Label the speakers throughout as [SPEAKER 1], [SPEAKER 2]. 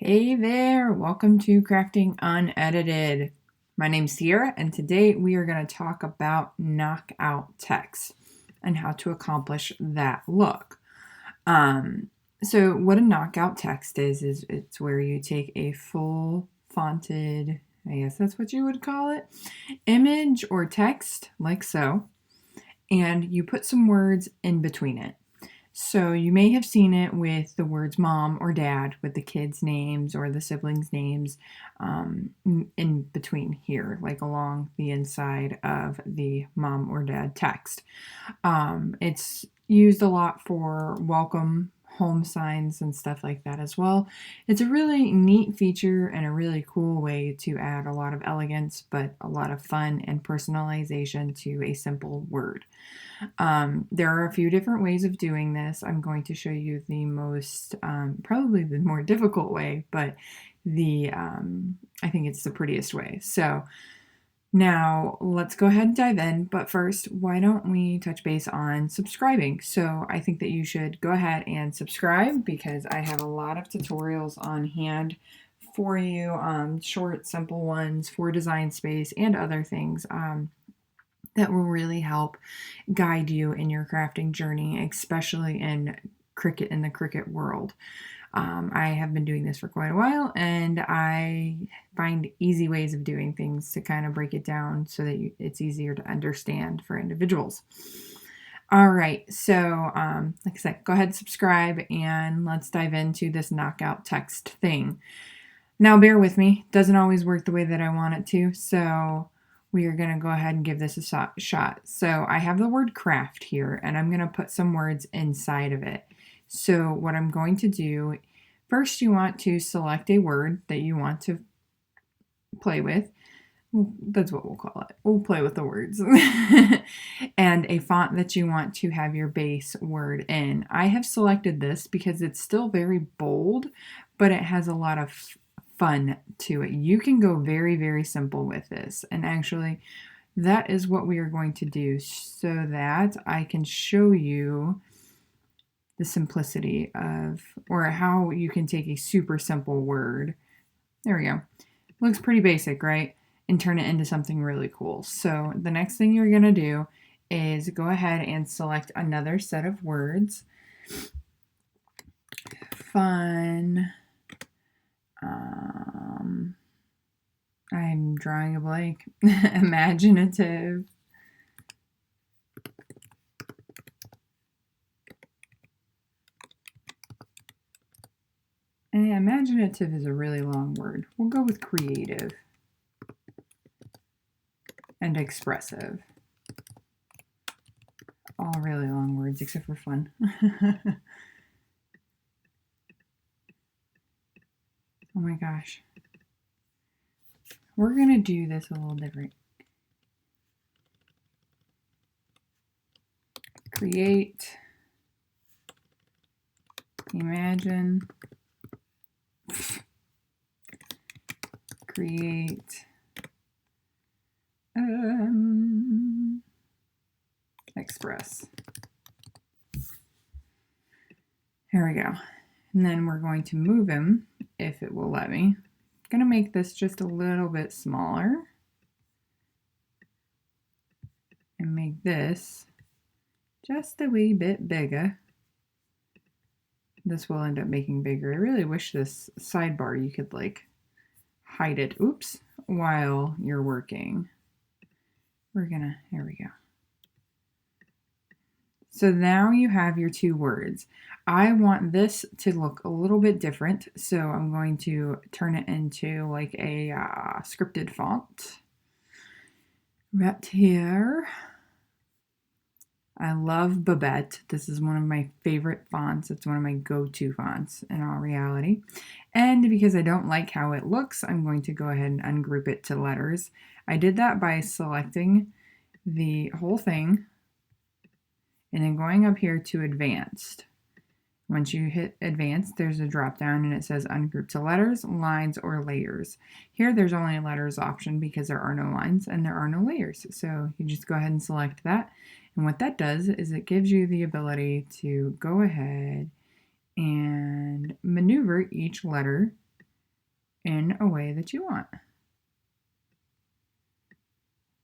[SPEAKER 1] Hey there, welcome to Crafting Unedited. My name's Sierra, and today we are going to talk about knockout text and how to accomplish that look. So what a knockout text is it's where you take a full fonted, I guess that's what you would call it, image or text, like so, and you put some words in between it. So you may have seen it with the words mom or dad with the kids' names or the siblings' names in between here, like along the inside of the mom or dad text. It's used a lot for welcome home signs and stuff like that as well. It's a really neat feature and a really cool way to add a lot of elegance, but a lot of fun and personalization to a simple word. There are a few different ways of doing this. I'm going to show you the most, probably the more difficult way, but I think it's the prettiest way. So now let's go ahead and dive in. But first, why don't we touch base on subscribing? So I think that you should go ahead and subscribe because I have a lot of tutorials on hand for you, short, simple ones for Design Space and other things. That will really help guide you in your crafting journey, especially in the Cricut world. I have been doing this for quite a while, and I find easy ways of doing things to kind of break it down so that it's easier to understand for individuals. All right, so like I said, go ahead and subscribe, and let's dive into this knockout text thing. Now, bear with me. Doesn't always work the way that I want it to, so we are going to go ahead and give this a shot. So I have the word craft here, and I'm going to put some words inside of it. So what I'm going to do, first you want to select a word that you want to play with. That's what we'll call it. We'll play with the words. And a font that you want to have your base word in. I have selected this because it's still very bold, but it has a lot of fun to it. You can go very, very simple with this. And actually, that is what we are going to do so that I can show you the simplicity of, or how you can take a super simple word. There we go. Looks pretty basic, right? And turn it into something really cool. So the next thing you're going to do is go ahead and select another set of words. Fun. I'm drawing a blank. Imaginative. And imaginative is a really long word. We'll go with creative. And expressive. All really long words except for fun. Oh my gosh. We're going to do this a little different. Create, imagine, create, express. Here we go. And then we're going to move him, if it will let me. I'm going to make this just a little bit smaller. And make this just a wee bit bigger. This will end up making bigger. I really wish this sidebar you could like hide it, while you're working. Here we go. So now you have your two words. I want this to look a little bit different, so I'm going to turn it into like a scripted font. Right here. I love Babette. This is one of my favorite fonts. It's one of my go-to fonts in all reality. And because I don't like how it looks, I'm going to go ahead and ungroup it to letters. I did that by selecting the whole thing and then going up here to advanced. Once you hit advanced, there's a drop down and it says ungroup to letters, lines, or layers. Here there's only a letters option because there are no lines and there are no layers. So you just go ahead and select that. And what that does is it gives you the ability to go ahead and maneuver each letter in a way that you want.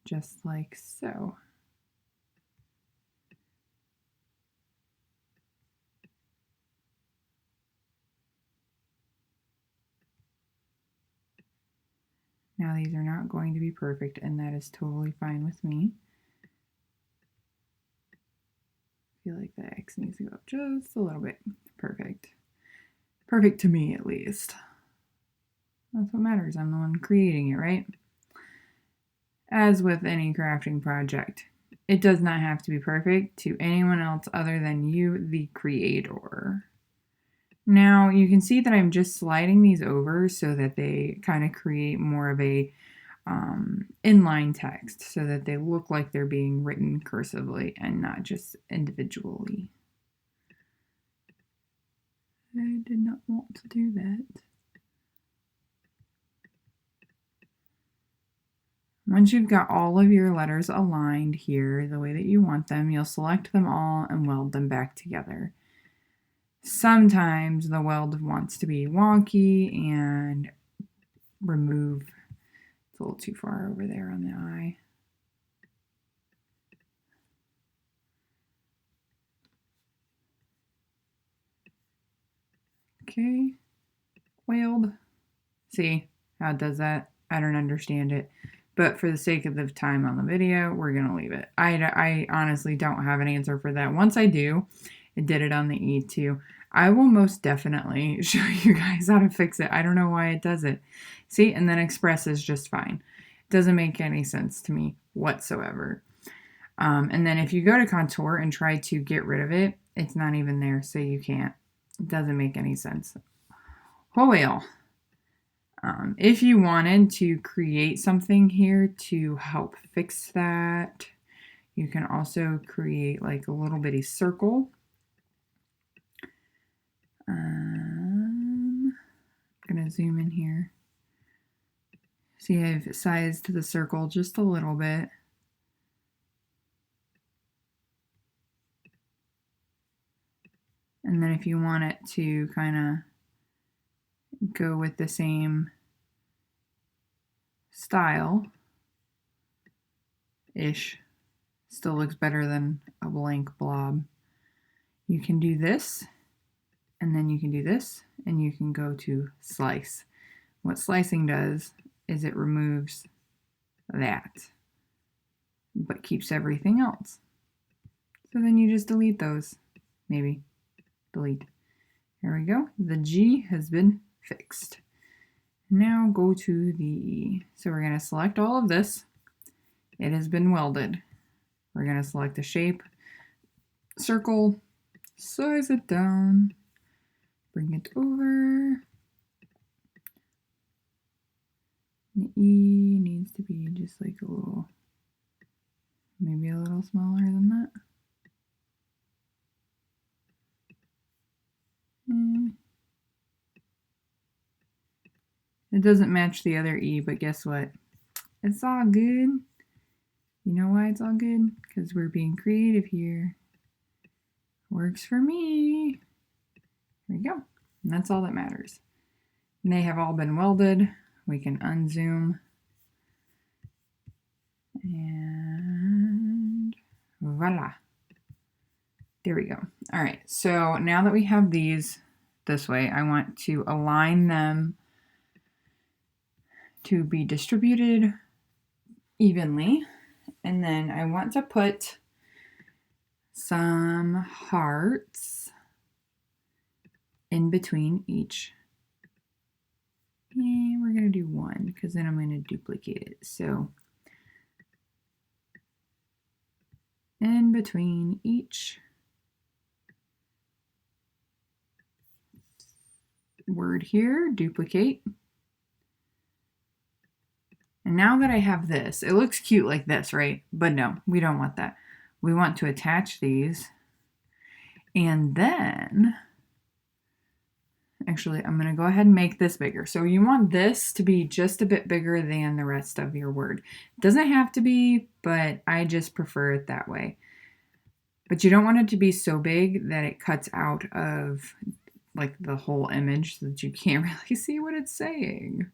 [SPEAKER 1] Just like so. Now these are not going to be perfect, and that is totally fine with me. I feel like the X needs to go up just a little bit. Perfect. Perfect to me, at least. That's what matters. I'm the one creating it, right? As with any crafting project, it does not have to be perfect to anyone else other than you, the creator. Now you can see that I'm just sliding these over so that they kind of create more of a inline text so that they look like they're being written cursively and not just individually. I did not want to do that. Once you've got all of your letters aligned here the way that you want them, you'll select them all and weld them back together. Sometimes the weld wants to be wonky and remove. It's a little too far over there on the eye. Okay, weld. See how it does that? I don't understand it. But for the sake of the time on the video, we're going to leave it. I honestly don't have an answer for that. Once I do, I did it on the E2. I will most definitely show you guys how to fix it. I don't know why it does it. See, and then express is just fine. It doesn't make any sense to me whatsoever. And then if you go to contour and try to get rid of it, it's not even there, so you can't. It doesn't make any sense. Oh well. If you wanted to create something here to help fix that, you can also create like a little bitty circle. I'm gonna zoom in here. See, I've sized the circle just a little bit. And then if you want it to kind of go with the same style-ish, still looks better than a blank blob. You can do this, and then you can do this, and you can go to slice. What slicing does is it removes that, but keeps everything else. So then you just delete those, maybe. Delete. There we go. The G has been fixed. Now go to the E. So we're going to select all of this. It has been welded. We're going to select the shape, circle, size it down, bring it over. The E needs to be just like a little, maybe a little smaller than that. It doesn't match the other E, but guess what? It's all good. You know why it's all good? Because we're being creative here. Works for me. There we go. And that's all that matters. And they have all been welded. We can unzoom. And voila. There we go. All right, so now that we have these this way, I want to align them to be distributed evenly. And then I want to put some hearts in between each. And we're going to do one because then I'm going to duplicate it. So in between each word here, duplicate. And now that I have this, it looks cute like this, right? But no, we don't want that. We want to attach these. And then, actually, I'm going to go ahead and make this bigger. So you want this to be just a bit bigger than the rest of your word. It doesn't have to be, but I just prefer it that way. But you don't want it to be so big that it cuts out of like the whole image so that you can't really see what it's saying.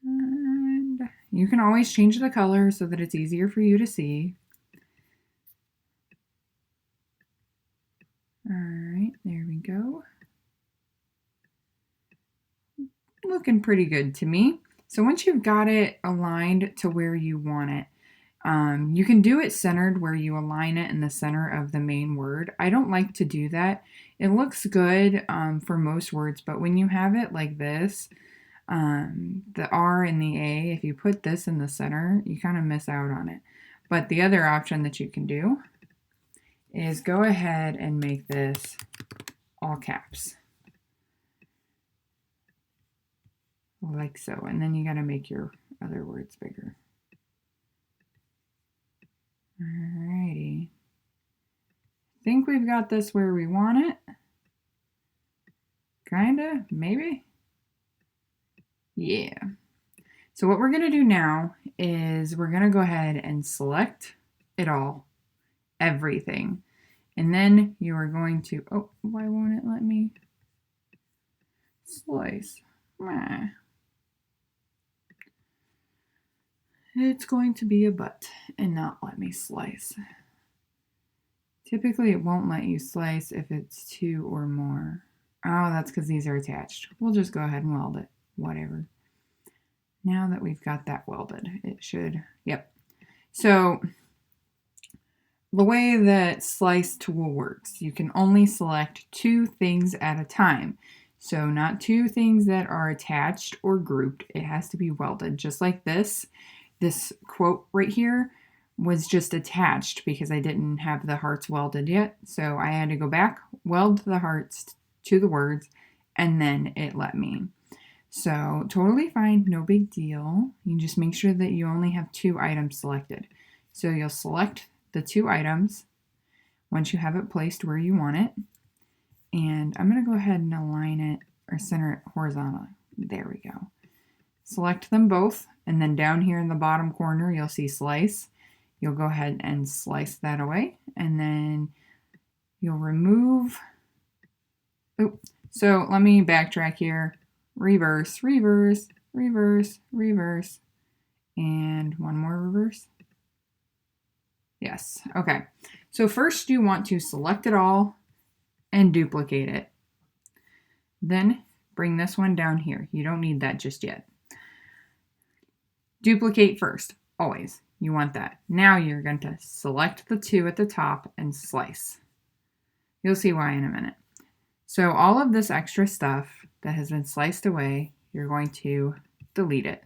[SPEAKER 1] And you can always change the color so that it's easier for you to see. All right, there we go. Looking pretty good to me. So once you've got it aligned to where you want it, you can do it centered where you align it in the center of the main word. I don't like to do that. It looks good for most words, but when you have it like this, the R and the A, if you put this in the center, you kind of miss out on it. But the other option that you can do is go ahead and make this all caps. Like so. And then you got to make your other words bigger. Alrighty. Think we've got this where we want it. Kinda, maybe. Yeah. So what we're going to do now is we're going to go ahead and select it all, everything. And then you are going to, oh, why won't it let me slice? It's going to be a but and not let me slice. Typically it won't let you slice if it's 2 or more. Oh, that's because these are attached. We'll just go ahead and weld it, whatever. Now that we've got that welded, it should, yep. So the way that slice tool works, you can only select 2 things at a time. So not 2 things that are attached or grouped. It has to be welded, just like this. This quote right here was just attached because I didn't have the hearts welded yet. So I had to go back, weld the hearts to the words, and then it let me. So totally fine, no big deal. You just make sure that you only have 2 items selected. So you'll select the 2 items once you have it placed where you want it. And I'm going to go ahead and align it or center it horizontally. There we go. Select them both, and then down here in the bottom corner you'll see slice. You'll go ahead and slice that away, and then you'll remove. Oh, so let me backtrack here. Reverse, reverse, reverse, reverse, and one more reverse. Yes, okay. So first you want to select it all and duplicate it. Then bring this one down here. You don't need that just yet. Duplicate first, always. You want that. Now you're going to select the 2 at the top and slice. You'll see why in a minute. So all of this extra stuff that has been sliced away, you're going to delete it.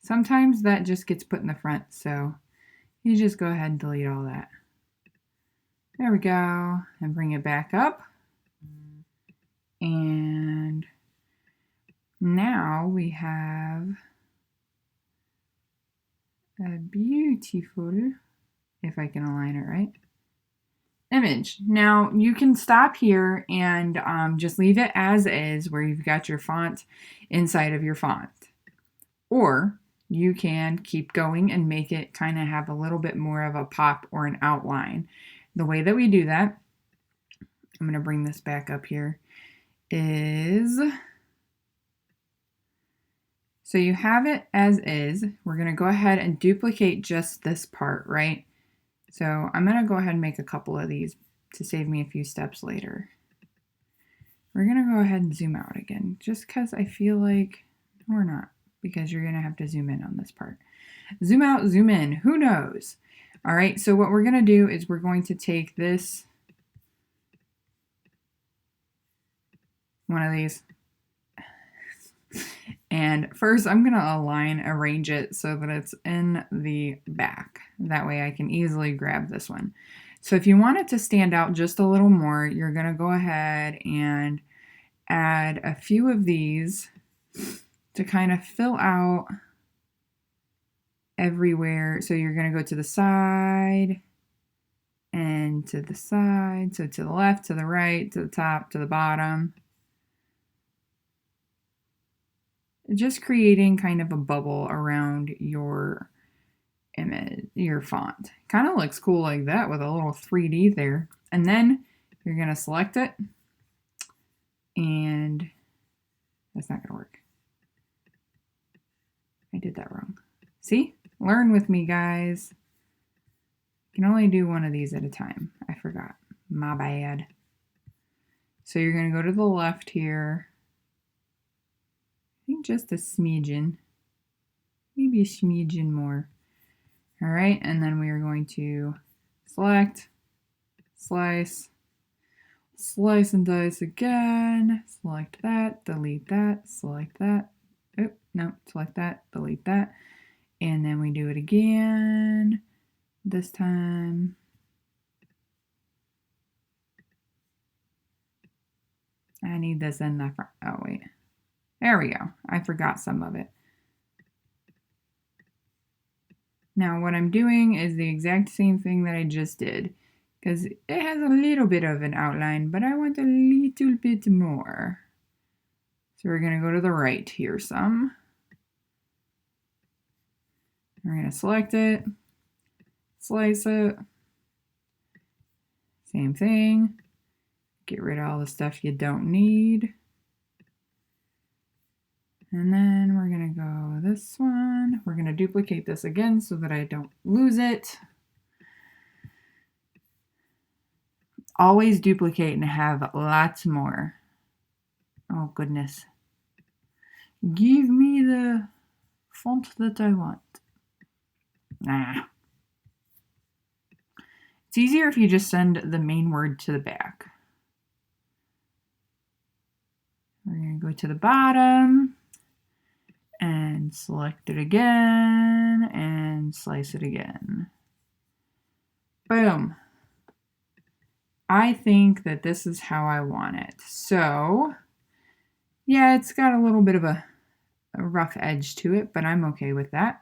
[SPEAKER 1] Sometimes that just gets put in the front, so you just go ahead and delete all that. There we go, and bring it back up. And now we have a beautiful, if I can align it right, image. Now you can stop here and just leave it as is where you've got your font inside of your font. Or you can keep going and make it kind of have a little bit more of a pop or an outline. The way that we do that, I'm going to bring this back up here, is so you have it as is. We're going to go ahead and duplicate just this part, right? So I'm going to go ahead and make a couple of these to save me a few steps later. We're going to go ahead and zoom out again, just because I feel like we're not, because you're going to have to zoom in on this part. Zoom out, zoom in, who knows? All right, so what we're going to do is we're going to take this, one of these, and first I'm going to arrange it so that it's in the back. That way I can easily grab this one. So if you want it to stand out just a little more, you're going to go ahead and add a few of these to kind of fill out everywhere. So you're going to go to the side and to the side. So to the left, to the right, to the top, to the bottom. Just creating kind of a bubble around your image, your font. Kind of looks cool like that with a little 3D there. And then you're going to select it, and that's not going to work. I did that wrong. See? Learn with me, guys. You can only do one of these at a time. I forgot. My bad. So you're going to go to the left here. I think just a smidgen. Maybe a smidgen more. All right, and then we are going to select, slice, slice and dice again. Select that, delete that, select that. Oh, no, select that, delete that. And then we do it again. This time. I need this in the front. Oh, wait. There we go. I forgot some of it. Now what I'm doing is the exact same thing that I just did, because it has a little bit of an outline, but I want a little bit more. So we're going to go to the right here some. We're going to select it, slice it, same thing, get rid of all the stuff you don't need. And then we're going to go this one. We're going to duplicate this again so that I don't lose it. Always duplicate and have lots more. Oh, goodness. Give me the font that I want. Nah. It's easier if you just send the main word to the back. We're going to go to the bottom and select it again and slice it again. Boom. I think that this is how I want it. So, yeah, it's got a little bit of a rough edge to it, but I'm okay with that.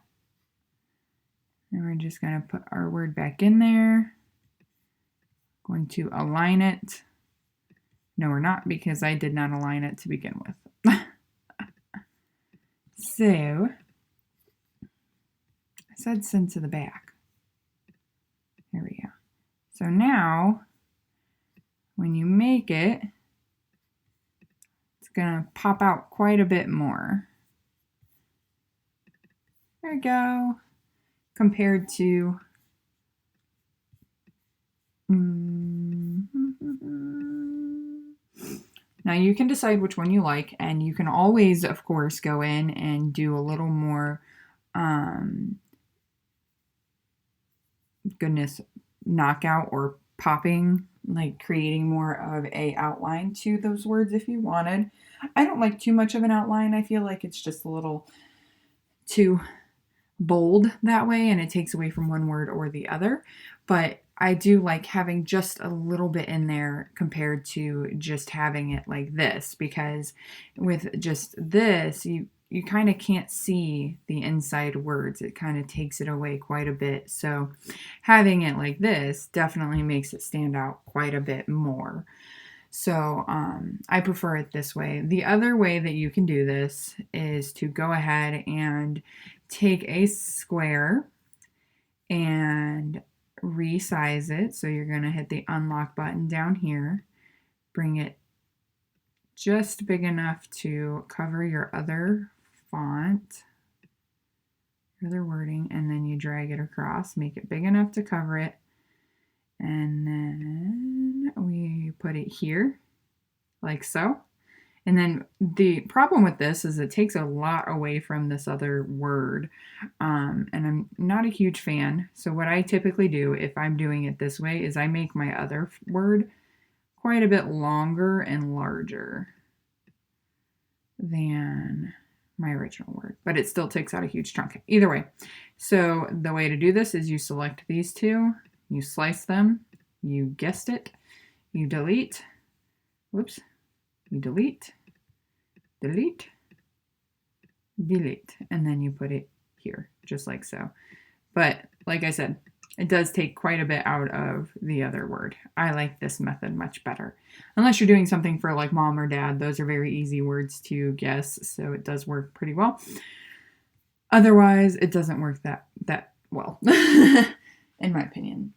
[SPEAKER 1] And we're just going to put our word back in there. Going to align it. No, we're not, because I did not align it to begin with. So, I said send to the back. There we go. So now, when you make it, it's going to pop out quite a bit more. There we go. Compared to now you can decide which one you like, and you can always, of course, go in and do a little more knockout or popping, like creating more of a outline to those words if you wanted. I don't like too much of an outline. I feel like it's just a little too bold that way, and it takes away from one word or the other. But I do like having just a little bit in there compared to just having it like this, because with just this, you kind of can't see the inside words. It kind of takes it away quite a bit. So having it like this definitely makes it stand out quite a bit more. So I prefer it this way. The other way that you can do this is to go ahead and take a square and resize it. So you're going to hit the unlock button down here, bring it just big enough to cover your other font, your other wording, and then you drag it across, make it big enough to cover it, and then we put it here like so. And then the problem with this is it takes a lot away from this other word, and I'm not a huge fan. So what I typically do if I'm doing it this way is I make my other word quite a bit longer and larger than my original word, but it still takes out a huge chunk. Either way, so the way to do this is you select these two, you slice them, you guessed it, you delete, whoops, you delete, delete, delete, and then you put it here, just like so. But like I said, it does take quite a bit out of the other word. I like this method much better. Unless you're doing something for like mom or dad, those are very easy words to guess, so it does work pretty well. Otherwise, it doesn't work that well, in my opinion.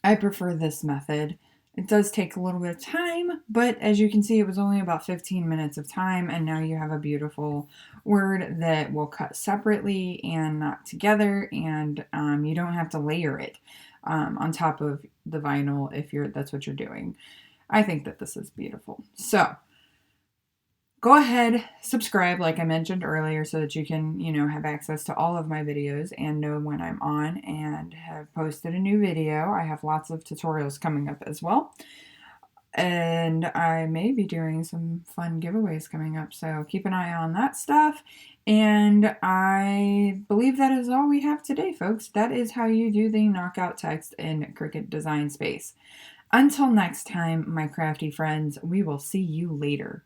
[SPEAKER 1] I prefer this method. It does take a little bit of time, but as you can see, it was only about 15 minutes of time, and now you have a beautiful word that will cut separately and not together, and you don't have to layer it on top of the vinyl if that's what you're doing. I think that this is beautiful. So go ahead, subscribe like I mentioned earlier so that you can, have access to all of my videos and know when I'm on and have posted a new video. I have lots of tutorials coming up as well. And I may be doing some fun giveaways coming up, so keep an eye on that stuff. And I believe that is all we have today, folks. That is how you do the knockout text in Cricut Design Space. Until next time, my crafty friends, we will see you later.